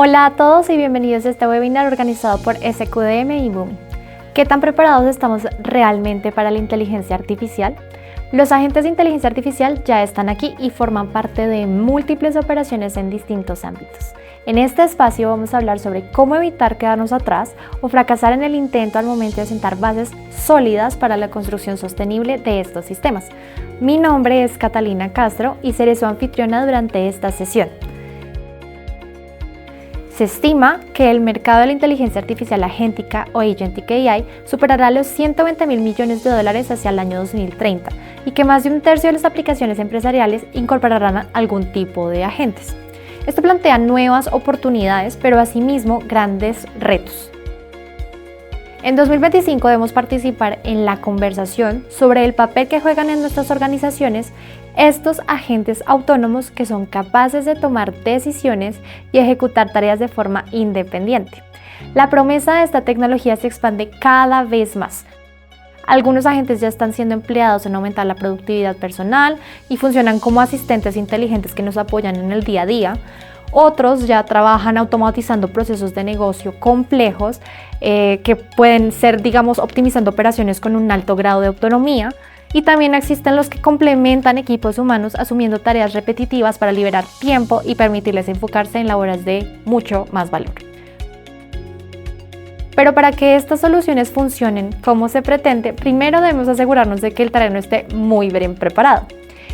Hola a todos y bienvenidos a este webinar organizado por SQDM y Boomi. ¿Qué tan preparados estamos realmente para la inteligencia artificial? Los agentes de inteligencia artificial ya están aquí y forman parte de múltiples operaciones en distintos ámbitos. En este espacio vamos a hablar sobre cómo evitar quedarnos atrás o fracasar en el intento al momento de sentar bases sólidas para la construcción sostenible de estos sistemas. Mi nombre es Catalina Castro y seré su anfitriona durante esta sesión. Se estima que el mercado de la inteligencia artificial agéntica o Agentic AI superará los 120.000 millones de dólares hacia el año 2030 y que más de un tercio de las aplicaciones empresariales incorporarán algún tipo de agentes. Esto plantea nuevas oportunidades, pero asimismo grandes retos. En 2025 debemos participar en la conversación sobre el papel que juegan en nuestras organizaciones estos agentes autónomos que son capaces de tomar decisiones y ejecutar tareas de forma independiente. La promesa de esta tecnología se expande cada vez más. Algunos agentes ya están siendo empleados en aumentar la productividad personal y funcionan como asistentes inteligentes que nos apoyan en el día a día. Otros ya trabajan automatizando procesos de negocio complejos que pueden ser, optimizando operaciones con un alto grado de autonomía. Y también existen los que complementan equipos humanos asumiendo tareas repetitivas para liberar tiempo y permitirles enfocarse en labores de mucho más valor. Pero para que estas soluciones funcionen como se pretende, primero debemos asegurarnos de que el terreno esté muy bien preparado.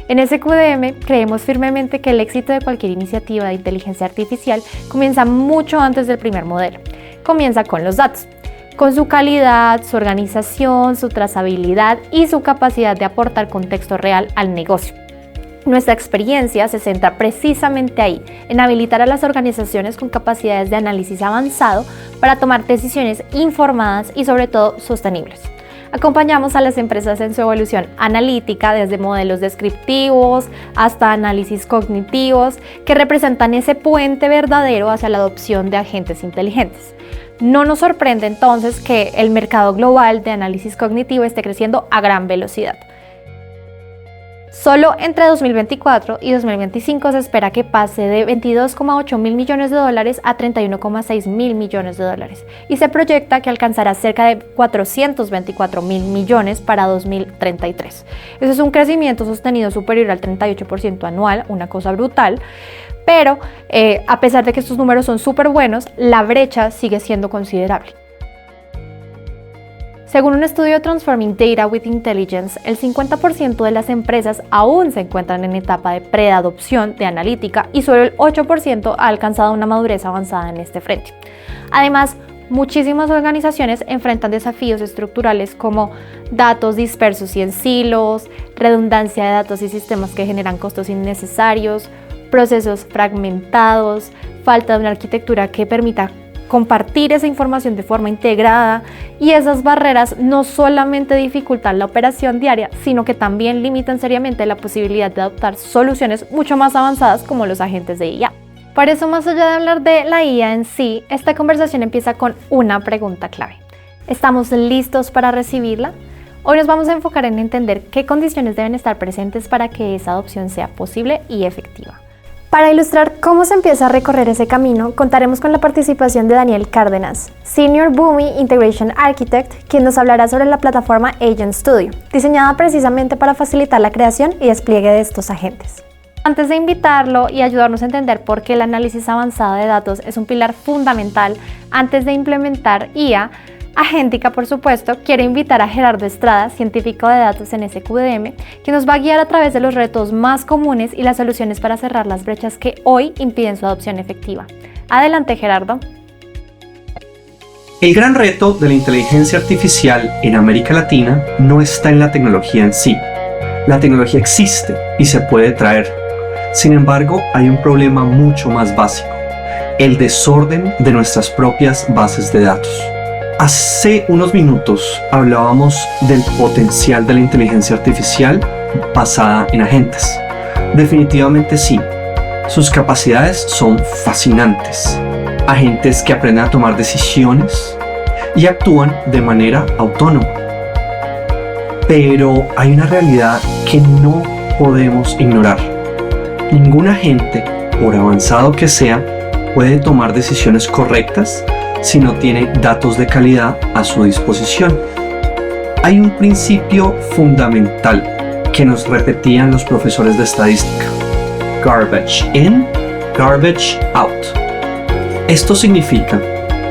En SQDM creemos firmemente que el éxito de cualquier iniciativa de inteligencia artificial comienza mucho antes del primer modelo. Comienza con los datos, con su calidad, su organización, su trazabilidad y su capacidad de aportar contexto real al negocio. Nuestra experiencia se centra precisamente ahí, en habilitar a las organizaciones con capacidades de análisis avanzado para tomar decisiones informadas y sobre todo sostenibles. Acompañamos a las empresas en su evolución analítica desde modelos descriptivos hasta análisis cognitivos que representan ese puente verdadero hacia la adopción de agentes inteligentes. No nos sorprende entonces que el mercado global de análisis cognitivo esté creciendo a gran velocidad. Solo entre 2024 y 2025 se espera que pase de 22,8 mil millones de dólares a 31,6 mil millones de dólares y se proyecta que alcanzará cerca de 424 mil millones para 2033. Eso es un crecimiento sostenido superior al 38% anual, una cosa brutal. Pero a pesar de que estos números son súper buenos, la brecha sigue siendo considerable. Según un estudio de Transforming Data with Intelligence, el 50% de las empresas aún se encuentran en etapa de preadopción de analítica y solo el 8% ha alcanzado una madurez avanzada en este frente. Además, muchísimas organizaciones enfrentan desafíos estructurales como datos dispersos y en silos, redundancia de datos y sistemas que generan costos innecesarios, procesos fragmentados, falta de una arquitectura que permita compartir esa información de forma integrada, y esas barreras no solamente dificultan la operación diaria, sino que también limitan seriamente la posibilidad de adoptar soluciones mucho más avanzadas como los agentes de IA. Por eso, más allá de hablar de la IA en sí, esta conversación empieza con una pregunta clave. ¿Estamos listos para recibirla? Hoy nos vamos a enfocar en entender qué condiciones deben estar presentes para que esa adopción sea posible y efectiva. Para ilustrar cómo se empieza a recorrer ese camino, contaremos con la participación de Daniel Cárdenas, Senior Boomi Integration Architect, quien nos hablará sobre la plataforma Agent Studio, diseñada precisamente para facilitar la creación y despliegue de estos agentes. Antes de invitarlo y ayudarnos a entender por qué el análisis avanzado de datos es un pilar fundamental antes de implementar IA agéntica, por supuesto, quiero invitar a Gerardo Estrada, científico de datos en SQDM, que nos va a guiar a través de los retos más comunes y las soluciones para cerrar las brechas que hoy impiden su adopción efectiva. Adelante, Gerardo. El gran reto de la inteligencia artificial en América Latina no está en la tecnología en sí. La tecnología existe y se puede traer. Sin embargo, hay un problema mucho más básico: el desorden de nuestras propias bases de datos. Hace unos minutos hablábamos del potencial de la inteligencia artificial basada en agentes. Definitivamente sí, sus capacidades son fascinantes. Agentes que aprenden a tomar decisiones y actúan de manera autónoma. Pero hay una realidad que no podemos ignorar. Ningún agente, por avanzado que sea, puede tomar decisiones correctas si no tiene datos de calidad a su disposición. Hay un principio fundamental que nos repetían los profesores de estadística: garbage in, garbage out. Esto significa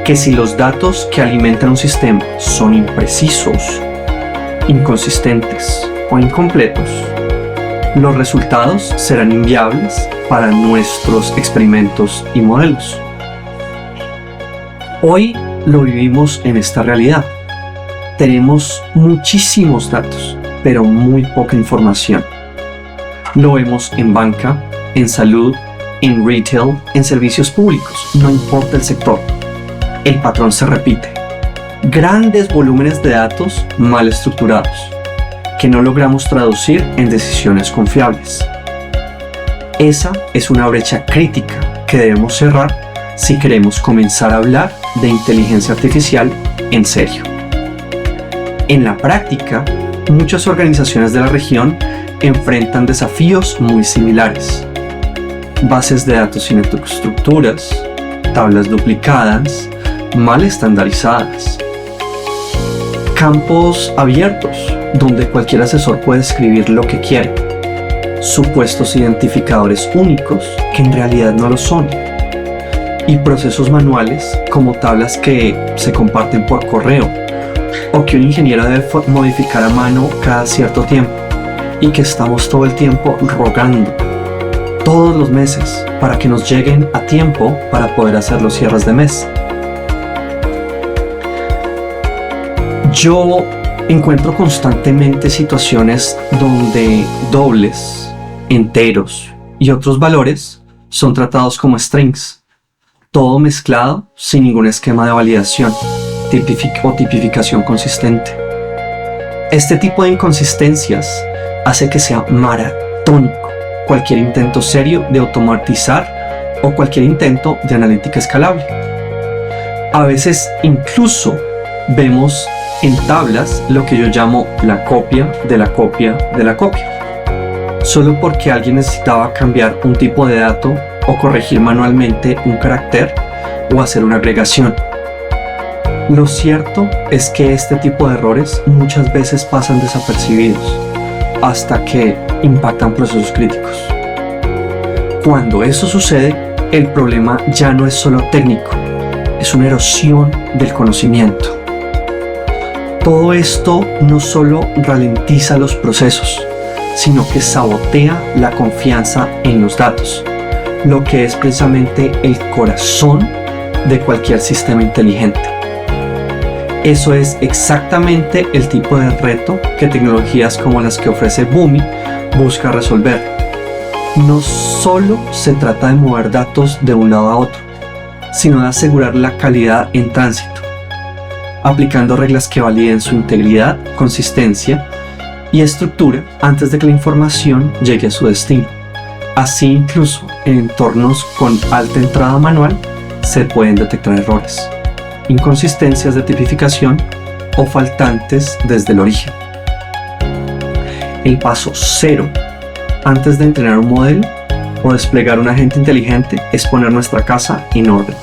que si los datos que alimentan un sistema son imprecisos, inconsistentes o incompletos, los resultados serán inviables para nuestros experimentos y modelos. Hoy lo vivimos en esta realidad. Tenemos muchísimos datos, pero muy poca información. Lo vemos en banca, en salud, en retail, en servicios públicos, no importa el sector. El patrón se repite. Grandes volúmenes de datos mal estructurados, que no logramos traducir en decisiones confiables. Esa es una brecha crítica que debemos cerrar si queremos comenzar a hablar de inteligencia artificial en serio. En la práctica, muchas organizaciones de la región enfrentan desafíos muy similares. Bases de datos sin estructuras, tablas duplicadas, mal estandarizadas. Campos abiertos, donde cualquier asesor puede escribir lo que quiere. Supuestos identificadores únicos, que en realidad no lo son. Y procesos manuales, como tablas que se comparten por correo, o que un ingeniero debe modificar a mano cada cierto tiempo, y que estamos todo el tiempo rogando, todos los meses, para que nos lleguen a tiempo para poder hacer los cierres de mes. Yo encuentro constantemente situaciones donde dobles, enteros y otros valores son tratados como strings, todo mezclado sin ningún esquema de validación o tipificación consistente. Este tipo de inconsistencias hace que sea maratónico cualquier intento serio de automatizar o cualquier intento de analítica escalable. A veces incluso vemos en tablas lo que yo llamo la copia de la copia de la copia, solo porque alguien necesitaba cambiar un tipo de dato o corregir manualmente un carácter o hacer una agregación. Lo cierto es que este tipo de errores muchas veces pasan desapercibidos hasta que impactan procesos críticos. Cuando eso sucede, el problema ya no es solo técnico, es una erosión del conocimiento. Todo esto no solo ralentiza los procesos, sino que sabotea la confianza en los datos, lo que es precisamente el corazón de cualquier sistema inteligente. Eso es exactamente el tipo de reto que tecnologías como las que ofrece Boomi busca resolver. No solo se trata de mover datos de un lado a otro, sino de asegurar la calidad en tránsito, aplicando reglas que validen su integridad, consistencia y estructura antes de que la información llegue a su destino. Así, incluso en entornos con alta entrada manual, se pueden detectar errores, inconsistencias de tipificación o faltantes desde el origen. El paso cero antes de entrenar un modelo o desplegar un agente inteligente es poner nuestra casa en orden.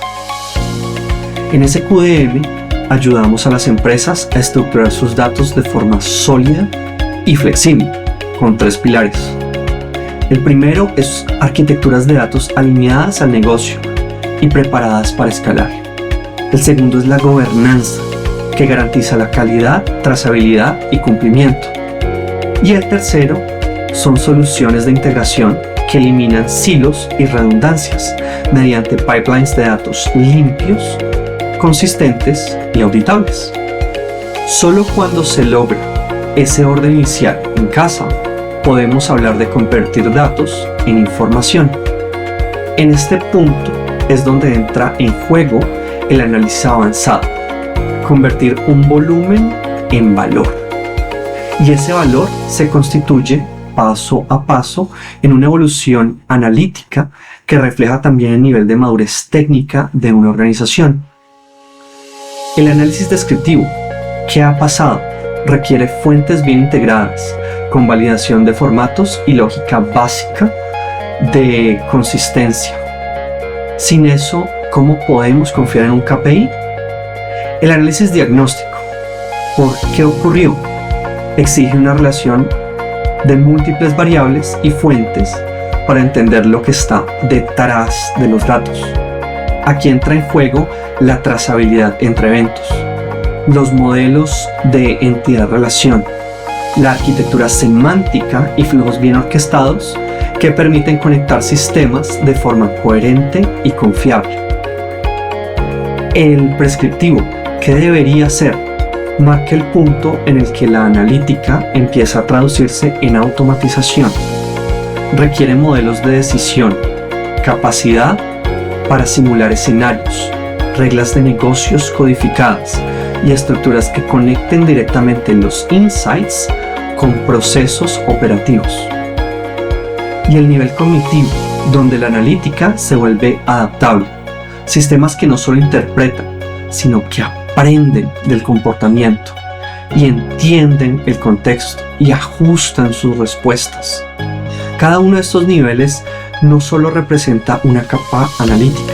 En SQDM ayudamos a las empresas a estructurar sus datos de forma sólida y flexible, con 3 pilares. El primero es arquitecturas de datos alineadas al negocio y preparadas para escalar. El segundo es la gobernanza, que garantiza la calidad, trazabilidad y cumplimiento. Y el tercero son soluciones de integración que eliminan silos y redundancias mediante pipelines de datos limpios, consistentes y auditables. Solo cuando se logra ese orden inicial en casa, podemos hablar de convertir datos en información. En este punto es donde entra en juego el análisis avanzado, convertir un volumen en valor. Y ese valor se constituye paso a paso en una evolución analítica que refleja también el nivel de madurez técnica de una organización. El análisis descriptivo, ¿qué ha pasado?, requiere fuentes bien integradas, con validación de formatos y lógica básica de consistencia. Sin eso, ¿cómo podemos confiar en un KPI? El análisis diagnóstico. ¿Por qué ocurrió? Exige una relación de múltiples variables y fuentes para entender lo que está detrás de los datos. Aquí entra en juego la trazabilidad entre eventos, los modelos de entidad-relación, la arquitectura semántica y flujos bien orquestados que permiten conectar sistemas de forma coherente y confiable. El prescriptivo, ¿qué debería ser? Marca el punto en el que la analítica empieza a traducirse en automatización. Requiere modelos de decisión, capacidad para simular escenarios, reglas de negocios codificadas y estructuras que conecten directamente los insights con procesos operativos. Y el nivel cognitivo, donde la analítica se vuelve adaptable. Sistemas que no solo interpretan, sino que aprenden del comportamiento y entienden el contexto y ajustan sus respuestas. Cada uno de estos niveles no solo representa una capa analítica,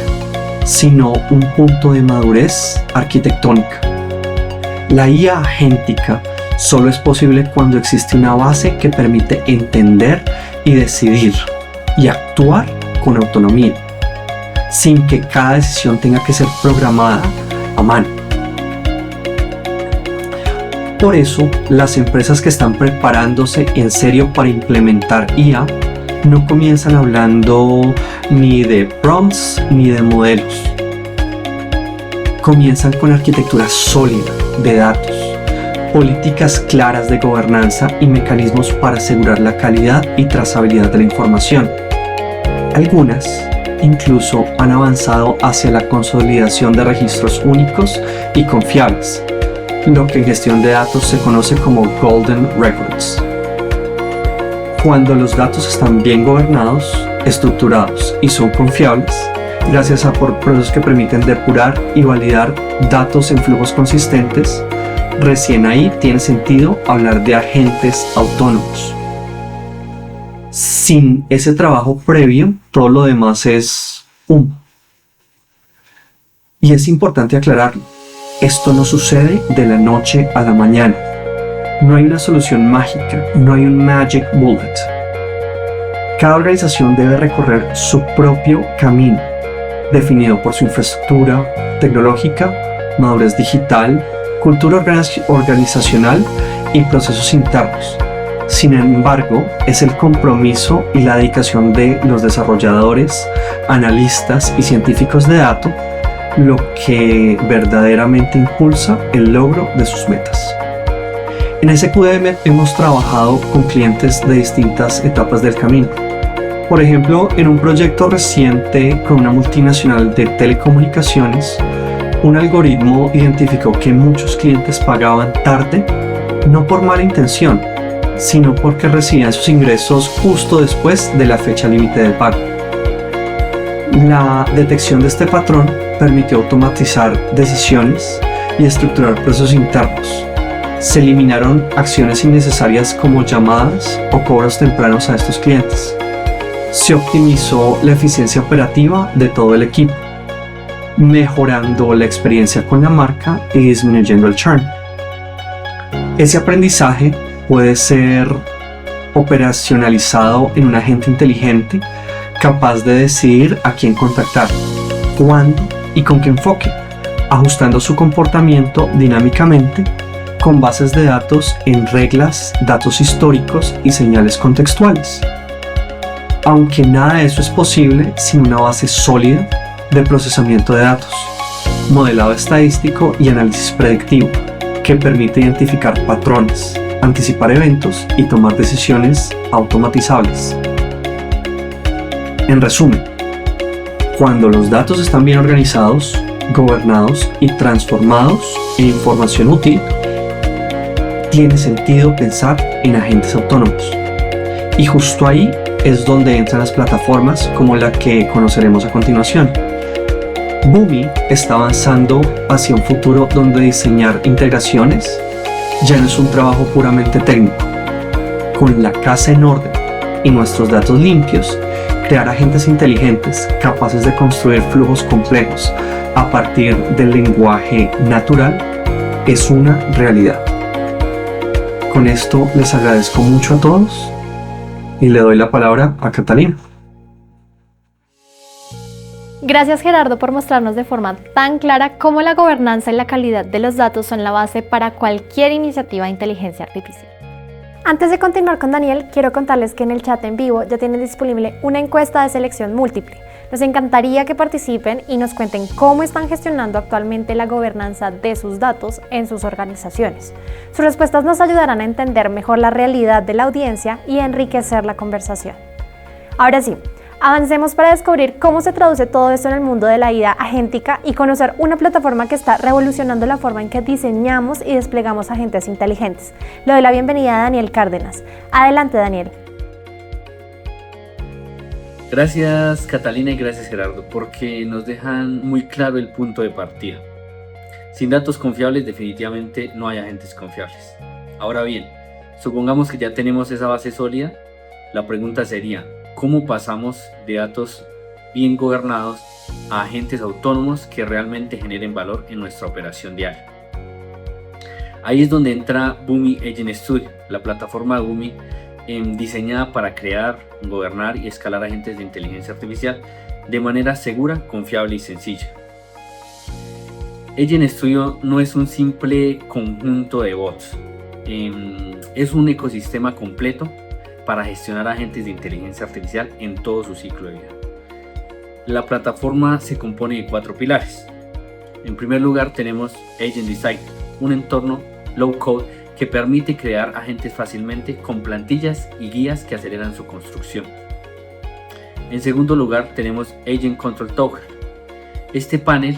sino un punto de madurez arquitectónica. La IA agéntica solo es posible cuando existe una base que permite entender y decidir y actuar con autonomía, sin que cada decisión tenga que ser programada a mano. Por eso, las empresas que están preparándose en serio para implementar IA no comienzan hablando ni de prompts ni de modelos. Comienzan con arquitectura sólida de datos, políticas claras de gobernanza y mecanismos para asegurar la calidad y trazabilidad de la información. Algunas incluso han avanzado hacia la consolidación de registros únicos y confiables, lo que en gestión de datos se conoce como Golden Records. Cuando los datos están bien gobernados, estructurados y son confiables, gracias a procesos que permiten depurar y validar datos en flujos consistentes, recién ahí tiene sentido hablar de agentes autónomos. Sin ese trabajo previo, todo lo demás es humo. Y es importante aclararlo. Esto no sucede de la noche a la mañana. No hay una solución mágica, no hay un magic bullet. Cada organización debe recorrer su propio camino, definido por su infraestructura tecnológica, madurez digital, cultura organizacional y procesos internos. Sin embargo, es el compromiso y la dedicación de los desarrolladores, analistas y científicos de datos lo que verdaderamente impulsa el logro de sus metas. En SQDM hemos trabajado con clientes de distintas etapas del camino. Por ejemplo, en un proyecto reciente con una multinacional de telecomunicaciones, un algoritmo identificó que muchos clientes pagaban tarde, no por mala intención, sino porque recibían sus ingresos justo después de la fecha límite de pago. La detección de este patrón permitió automatizar decisiones y estructurar procesos internos. Se eliminaron acciones innecesarias como llamadas o cobros tempranos a estos clientes. Se optimizó la eficiencia operativa de todo el equipo, mejorando la experiencia con la marca y disminuyendo el churn. Ese aprendizaje puede ser operacionalizado en un agente inteligente capaz de decidir a quién contactar, cuándo y con qué enfoque, ajustando su comportamiento dinámicamente con bases de datos en reglas, datos históricos y señales contextuales. Aunque nada de eso es posible sin una base sólida de procesamiento de datos, modelado estadístico y análisis predictivo, que permite identificar patrones, anticipar eventos y tomar decisiones automatizables. En resumen, cuando los datos están bien organizados, gobernados y transformados en información útil, tiene sentido pensar en agentes autónomos. Y justo ahí es donde entran las plataformas como la que conoceremos a continuación. Boomi está avanzando hacia un futuro donde diseñar integraciones ya no es un trabajo puramente técnico. Con la casa en orden y nuestros datos limpios, Crear agentes inteligentes capaces de construir flujos complejos a partir del lenguaje natural es una realidad. Con esto les agradezco mucho a todos y le doy la palabra a Catalina. Gracias, Gerardo, por mostrarnos de forma tan clara cómo la gobernanza y la calidad de los datos son la base para cualquier iniciativa de inteligencia artificial. Antes de continuar con Daniel, quiero contarles que en el chat en vivo ya tienen disponible una encuesta de selección múltiple. Nos encantaría que participen y nos cuenten cómo están gestionando actualmente la gobernanza de sus datos en sus organizaciones. Sus respuestas nos ayudarán a entender mejor la realidad de la audiencia y a enriquecer la conversación. Ahora sí, avancemos para descubrir cómo se traduce todo esto en el mundo de la IA agéntica y conocer una plataforma que está revolucionando la forma en que diseñamos y desplegamos agentes inteligentes. Le doy la bienvenida a Daniel Cárdenas. Adelante, Daniel. Gracias, Catalina, y gracias, Gerardo, porque nos dejan muy claro el punto de partida. Sin datos confiables definitivamente no hay agentes confiables. Ahora bien, supongamos que ya tenemos esa base sólida, la pregunta sería: ¿cómo pasamos de datos bien gobernados a agentes autónomos que realmente generen valor en nuestra operación diaria? Ahí es donde entra Boomi Agent Studio, la plataforma de Boomi diseñada para crear, gobernar y escalar agentes de inteligencia artificial de manera segura, confiable y sencilla. Agent Studio no es un simple conjunto de bots, es un ecosistema completo para gestionar agentes de inteligencia artificial en todo su ciclo de vida. La plataforma se compone de 4 pilares. En primer lugar tenemos Agent Design, un entorno low code que permite crear agentes fácilmente con plantillas y guías que aceleran su construcción. En segundo lugar tenemos Agent Control Tower. Este panel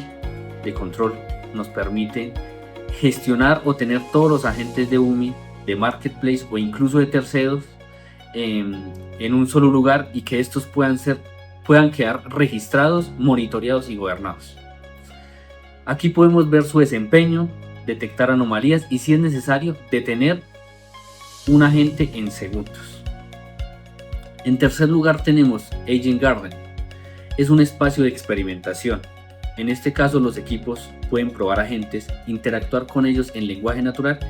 de control nos permite gestionar o tener todos los agentes de Boomi, de Marketplace o incluso de terceros en un solo lugar y que estos puedan quedar registrados, monitoreados y gobernados. Aquí podemos ver su desempeño, detectar anomalías y, si es necesario, detener un agente en segundos. En tercer lugar tenemos Agent Garden. Es un espacio de experimentación. En este caso los equipos pueden probar agentes, interactuar con ellos en lenguaje natural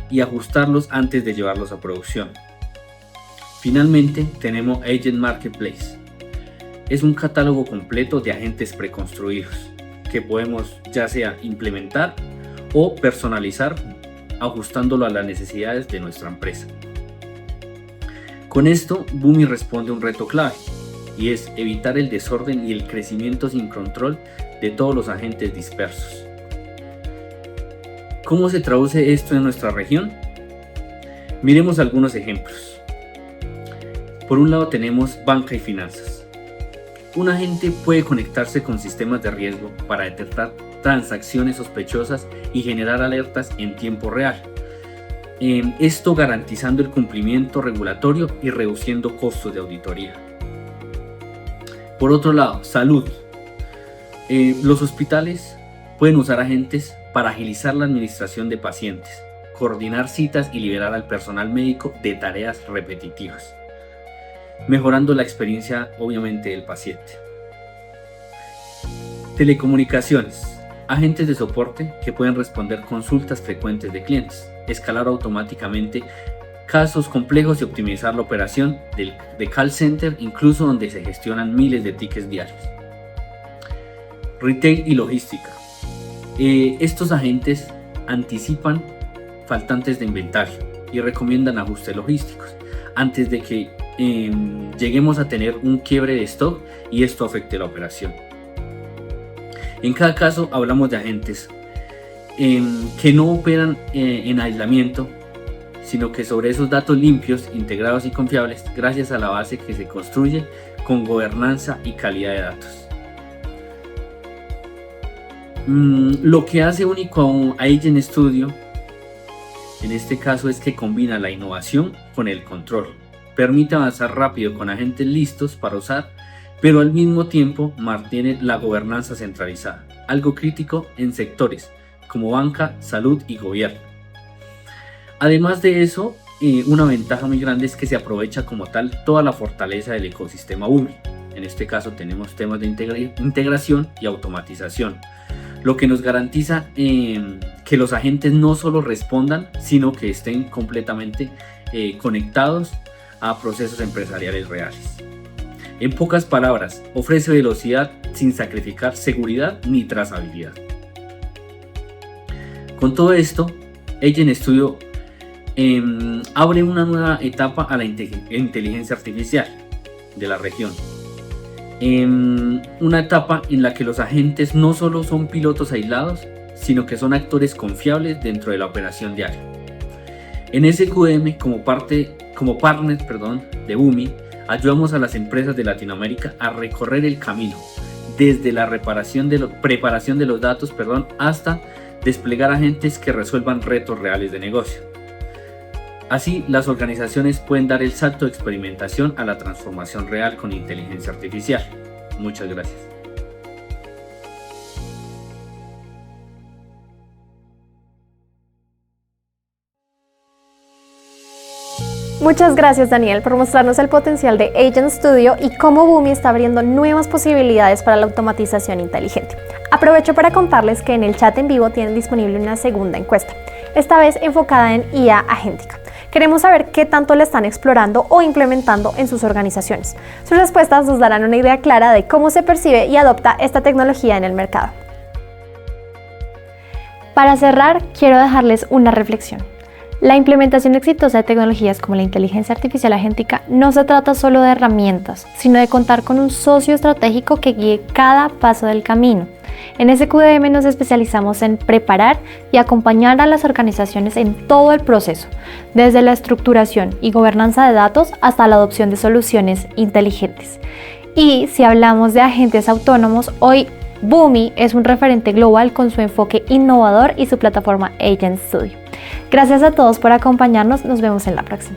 y ajustarlos antes de llevarlos a producción. Finalmente tenemos Agent Marketplace. Es un catálogo completo de agentes preconstruidos que podemos ya sea implementar o personalizar ajustándolo a las necesidades de nuestra empresa. Con esto, Boomi responde a un reto clave y es evitar el desorden y el crecimiento sin control de todos los agentes dispersos. ¿Cómo se traduce esto en nuestra región? Miremos algunos ejemplos. Por un lado tenemos banca y finanzas. Un agente puede conectarse con sistemas de riesgo para detectar transacciones sospechosas y generar alertas en tiempo real. Esto garantizando el cumplimiento regulatorio y reduciendo costos de auditoría. Por otro lado, salud. Los hospitales pueden usar agentes para agilizar la administración de pacientes, coordinar citas y liberar al personal médico de tareas repetitivas, mejorando la experiencia obviamente del paciente. Telecomunicaciones. Agentes de soporte que pueden responder consultas frecuentes de clientes, escalar automáticamente casos complejos y optimizar la operación de call center, incluso donde se gestionan miles de tickets diarios. Retail y logística. Estos agentes anticipan faltantes de inventario y recomiendan ajustes logísticos antes de que lleguemos a tener un quiebre de stock y esto afecte la operación. En cada caso hablamos de agentes que no operan en aislamiento, sino que sobre esos datos limpios, integrados y confiables, gracias a la base que se construye con gobernanza y calidad de datos. Lo que hace único a Agent Studio en este caso es que combina la innovación con el control, permite avanzar rápido con agentes listos para usar, pero al mismo tiempo mantiene la gobernanza centralizada, algo crítico en sectores como banca, salud y gobierno. Además de eso, una ventaja muy grande es que se aprovecha como tal toda la fortaleza del ecosistema Boomi, En este caso tenemos temas de integración y automatización, lo que nos garantiza que los agentes no solo respondan, sino que estén completamente conectados a procesos empresariales reales. En pocas palabras, ofrece velocidad sin sacrificar seguridad ni trazabilidad. Con todo esto, Agent Studio abre una nueva etapa a la inteligencia artificial de la región. Una etapa en la que los agentes no solo son pilotos aislados, sino que son actores confiables dentro de la operación diaria. En SQM, como partner de Boomi, ayudamos a las empresas de Latinoamérica a recorrer el camino, desde la preparación de los datos hasta desplegar agentes que resuelvan retos reales de negocio. Así, las organizaciones pueden dar el salto de experimentación a la transformación real con inteligencia artificial. Muchas gracias. Muchas gracias, Daniel, por mostrarnos el potencial de Agent Studio y cómo Boomi está abriendo nuevas posibilidades para la automatización inteligente. Aprovecho para contarles que en el chat en vivo tienen disponible una segunda encuesta, esta vez enfocada en IA agéntica. Queremos saber qué tanto la están explorando o implementando en sus organizaciones. Sus respuestas nos darán una idea clara de cómo se percibe y adopta esta tecnología en el mercado. Para cerrar, quiero dejarles una reflexión. La implementación exitosa de tecnologías como la inteligencia artificial agéntica no se trata solo de herramientas, sino de contar con un socio estratégico que guíe cada paso del camino. En SQM nos especializamos en preparar y acompañar a las organizaciones en todo el proceso, desde la estructuración y gobernanza de datos hasta la adopción de soluciones inteligentes. Y si hablamos de agentes autónomos, hoy Boomi es un referente global con su enfoque innovador y su plataforma Agent Studio. Gracias a todos por acompañarnos, nos vemos en la próxima.